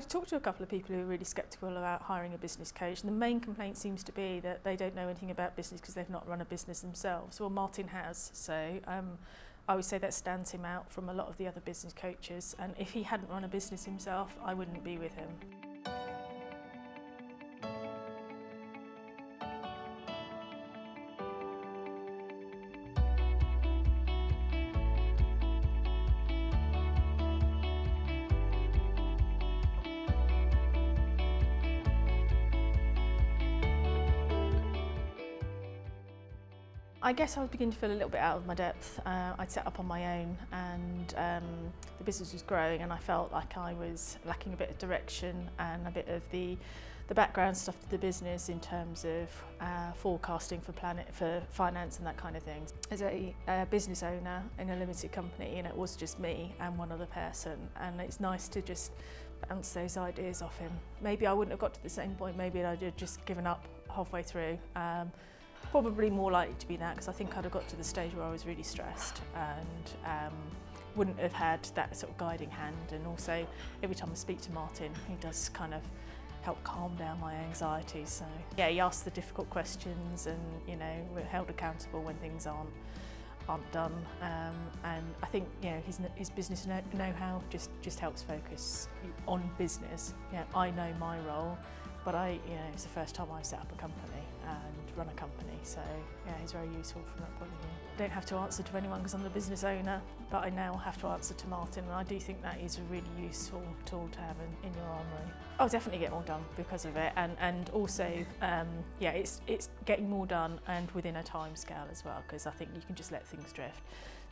I talked to a couple of people who are really sceptical about hiring a business coach, and the main complaint seems to be that they don't know anything about business because they've not run a business themselves. Well, Martin has, so I would say that stands him out from a lot of the other business coaches, and if he hadn't run a business himself, I wouldn't be with him. I guess I was beginning to feel a little bit out of my depth. I'd set up on my own, and the business was growing, and I felt like I was lacking a bit of direction and a bit of the background stuff to the business in terms of forecasting for finance and that kind of thing. As a business owner in a limited company, it was just me and one other person, and it's nice to just bounce those ideas off him. Maybe I wouldn't have got to the same point, maybe I'd have just given up halfway through. Probably more likely to be that, because I think I'd have got to the stage where I was really stressed and wouldn't have had that sort of guiding hand. And also, every time I speak to Martin, he does kind of help calm down my anxiety. So yeah, he asks the difficult questions, and we're held accountable when things aren't done. And I think his business know-how just helps focus on business. I know my role, but it's the first time I've set up a company and run a company, so yeah, he's very useful from that point of view. I don't have to answer to anyone because I'm the business owner, but I now have to answer to Martin, and I do think that is a really useful tool to have in your armoury. I'll definitely get more done because of it, and also it's getting more done and within a time scale as well, because I think you can just let things drift.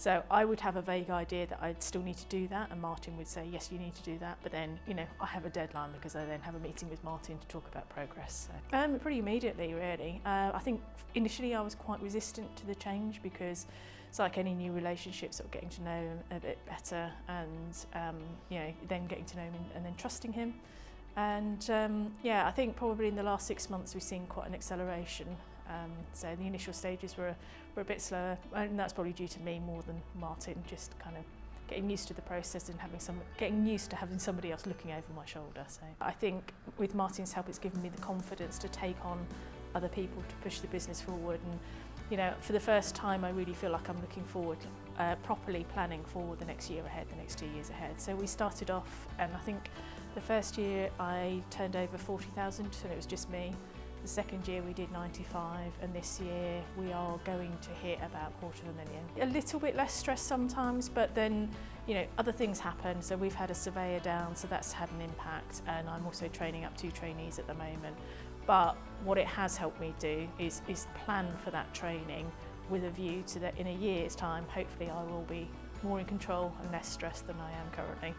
So I would have a vague idea that I'd still need to do that, and Martin would say, yes, you need to do that, but then I have a deadline because I then have a meeting with Martin to talk about progress. So, pretty immediately, really. I think initially I was quite resistant to the change because it's like any new relationship, sort of getting to know him a bit better, and then getting to know him and then trusting him. And I think probably in the last 6 months we've seen quite an acceleration. So the initial stages were a bit slower, and that's probably due to me more than Martin, just kind of getting used to the process and getting used to having somebody else looking over my shoulder. So I think with Martin's help, it's given me the confidence to take on other people to push the business forward. And for the first time, I really feel like I'm looking forward, properly planning for the next year ahead, the next 2 years ahead. So we started off, and I think the first year I turned over 40,000, and it was just me. The second year we did 95, and this year we are going to hit about $250,000. A little bit less stress sometimes, but then other things happen. So we've had a surveyor down, so that's had an impact, and I'm also training up 2 trainees at the moment. But what it has helped me do is plan for that training with a view to that in a year's time, hopefully I will be more in control and less stressed than I am currently.